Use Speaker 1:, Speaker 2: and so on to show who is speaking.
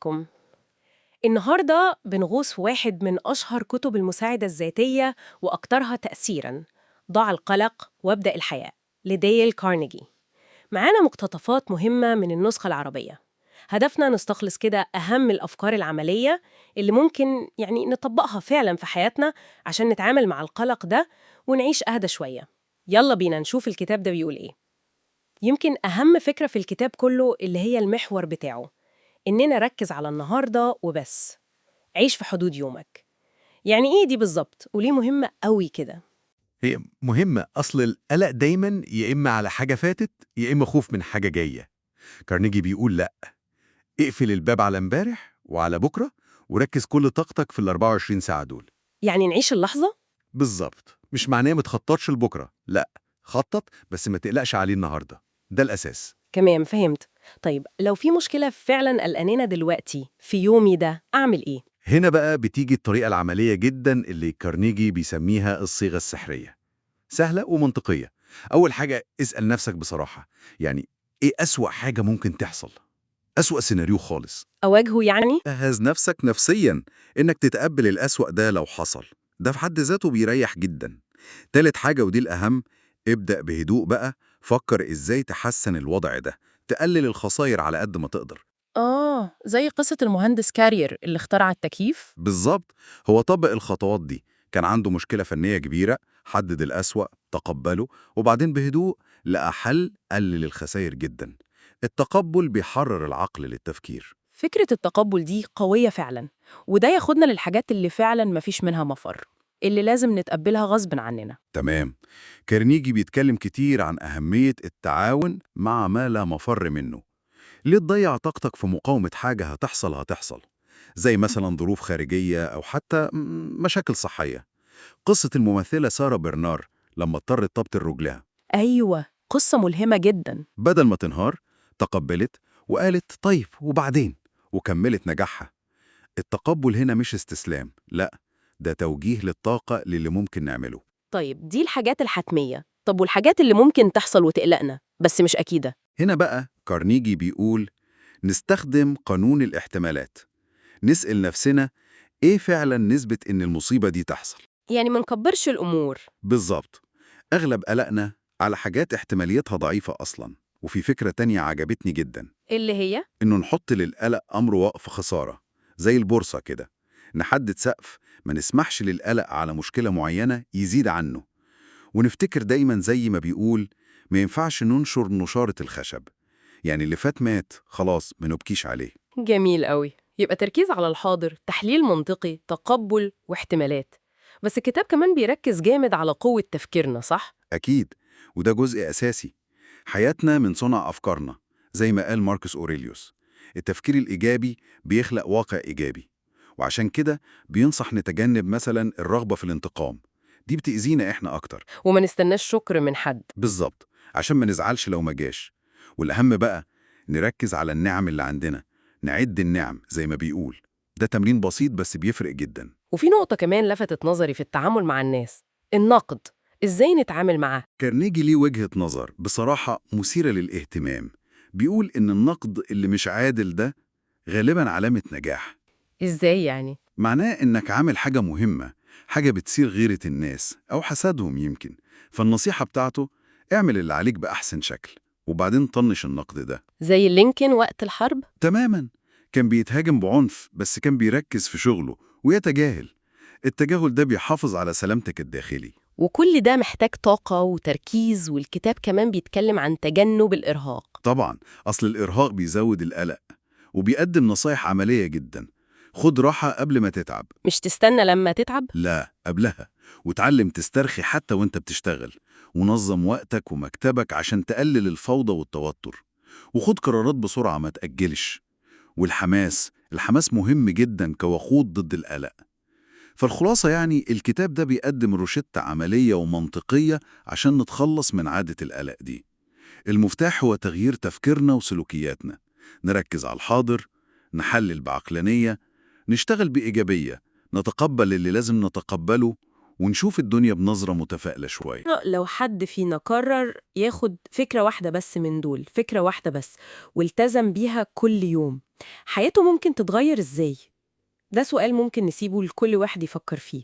Speaker 1: عليكم. النهاردة بنغوص في واحد من أشهر كتب المساعدة الذاتية وأكثرها تأثيراً، ضع القلق وابدأ الحياة لديل كارنيجي. معانا مقتطفات مهمة من النسخة العربية. هدفنا نستخلص كده أهم الأفكار العملية اللي ممكن نطبقها فعلاً في حياتنا عشان نتعامل مع القلق ده ونعيش أهدى شوية. يلا بينا نشوف الكتاب ده بيقول إيه. يمكن أهم فكرة في الكتاب كله اللي هي المحور بتاعه، إننا نركز على النهاردة وبس. عيش في حدود يومك. يعني إيه دي بالظبط؟ وليه مهمة قوي كده؟
Speaker 2: هي مهمة. أصل القلق دايما يا إما على حاجة فاتت يا إما خوف من حاجة جاية. كارنيجي بيقول لأ، اقفل الباب على امبارح وعلى بكرة وركز كل طاقتك في ال 24 ساعة دول.
Speaker 1: يعني نعيش اللحظة؟
Speaker 2: بالظبط، مش معناه ما تخططش لبكرة، لأ، خطط بس ما تقلقش عليه النهاردة. ده الأساس.
Speaker 1: كمان فهمت. طيب لو في مشكلة فعلا قلقانة دلوقتي في يومي ده، أعمل إيه؟
Speaker 2: هنا بقى بتيجي الطريقة العملية جدا اللي كارنيجي بيسميها الصيغة السحرية. سهلة ومنطقية. أول حاجة اسأل نفسك بصراحة، يعني إيه أسوأ حاجة ممكن تحصل؟ أسوأ سيناريو خالص.
Speaker 1: أواجهه يعني؟
Speaker 2: جهز نفسك نفسيا إنك تتقبل الأسوأ ده لو حصل. ده في حد ذاته بيريح جدا. تالت حاجة ودي الأهم، ابدأ بهدوء بقى. فكر إزاي تحسن الوضع ده، تقلل الخسائر على قد ما تقدر.
Speaker 3: زي قصة المهندس كارير اللي اخترع التكييف.
Speaker 2: بالظبط. هو طبق الخطوات دي. كان عنده مشكلة فنية كبيرة، حدد الأسوأ، تقبله، وبعدين بهدوء لقى حل قلل الخسائر جدا. التقبل بيحرر العقل للتفكير.
Speaker 3: فكرة التقبل دي قوية فعلا، وده ياخدنا للحاجات اللي فعلا مفيش منها مفر، اللي لازم نتقبلها غصب عننا.
Speaker 2: تمام. كارنيجي بيتكلم كتير عن أهمية التعاون مع ما لا مفر منه. ليه تضيع طاقتك في مقاومة حاجة هتحصل، زي مثلا ظروف خارجية أو حتى مشاكل صحية. قصة الممثلة سارة برنار لما اضطرت تبطل رجلها،
Speaker 3: أيوة، قصة ملهمة جدا.
Speaker 2: بدل ما تنهار تقبلت وقالت طيب وبعدين، وكملت نجاحها. التقبل هنا مش استسلام، لا، ده توجيه للطاقة للي ممكن نعمله.
Speaker 3: طيب دي الحاجات الحتمية، طب والحاجات اللي ممكن تحصل وتقلقنا بس مش أكيدة؟
Speaker 2: هنا بقى كارنيجي بيقول نستخدم قانون الاحتمالات. نسأل نفسنا إيه فعلا نسبة إن المصيبة دي تحصل.
Speaker 3: يعني منكبرش الأمور.
Speaker 2: بالظبط. أغلب قلقنا على حاجات احتماليتها ضعيفة أصلا. وفي فكرة تانية عجبتني جدا،
Speaker 3: اللي هي؟
Speaker 2: إنه نحط للقلق أمر وقف خسارة، زي البورصة كده. نحدد سقف، ما نسمحش للقلق على مشكلة معينة يزيد عنه. ونفتكر دايما زي ما بيقول، ما ينفعش ننشر نشارة الخشب. يعني اللي فات مات خلاص، ما نبكيش عليه.
Speaker 3: جميل قوي. يبقى تركيز على الحاضر، تحليل منطقي، تقبل واحتمالات. بس الكتاب كمان بيركز جامد على قوة تفكيرنا، صح؟
Speaker 2: أكيد، وده جزء أساسي. حياتنا من صنع أفكارنا، زي ما قال ماركوس أوريليوس. التفكير الإيجابي بيخلق واقع إيجابي. وعشان كده بينصح نتجنب مثلا الرغبة في الانتقام، دي بتأذينا إحنا أكتر.
Speaker 3: وما نستناش شكر من حد.
Speaker 2: بالظبط، عشان ما نزعلش لو ما جاش. والأهم بقى نركز على النعم اللي عندنا، نعد النعم زي ما بيقول. ده تمرين بسيط بس بيفرق جدا.
Speaker 3: وفي نقطة كمان لفتت نظري في التعامل مع الناس، النقد. إزاي نتعامل معاه؟
Speaker 2: كارنيجي ليه وجهة نظر بصراحة مثيرة للاهتمام. بيقول إن النقد اللي مش عادل ده غالبا علامة نجاح.
Speaker 3: إزاي يعني؟
Speaker 2: معناه إنك عامل حاجة مهمة، حاجة بتثير غيرة الناس أو حسادهم يمكن. فالنصيحة بتاعته، اعمل اللي عليك بأحسن شكل وبعدين طنش النقد ده.
Speaker 3: زي لينكولن وقت الحرب؟
Speaker 2: تماما. كان بيتهاجم بعنف بس كان بيركز في شغله ويتجاهل. التجاهل ده بيحافظ على سلامتك الداخلي.
Speaker 3: وكل ده محتاج طاقة وتركيز، والكتاب كمان بيتكلم عن تجنب الإرهاق.
Speaker 2: طبعا، أصل الإرهاق بيزود القلق. وبيقدم نصايح عملية جدا. خد راحة قبل ما تتعب.
Speaker 3: مش تستنى لما تتعب.
Speaker 2: لا، قبلها. وتعلم تسترخي حتى وانت بتشتغل. ونظم وقتك ومكتبك عشان تقلل الفوضى والتوتر. وخد قرارات بسرعة، ما تأجلش. الحماس مهم جدا كوقود ضد القلق. فالخلاصة يعني الكتاب ده بيقدم روشتة عملية ومنطقية عشان نتخلص من عادة القلق دي. المفتاح هو تغيير تفكيرنا وسلوكياتنا. نركز على الحاضر، نحلل بعقلانية، نشتغل بإيجابية، نتقبل اللي لازم نتقبله، ونشوف الدنيا بنظرة متفائلة شوية.
Speaker 1: لو حد فينا قرر ياخد فكرة واحدة بس من دول، فكرة واحدة بس، والتزم بيها كل يوم، حياته ممكن تتغير إزاي؟ ده سؤال ممكن نسيبه لكل واحد يفكر فيه.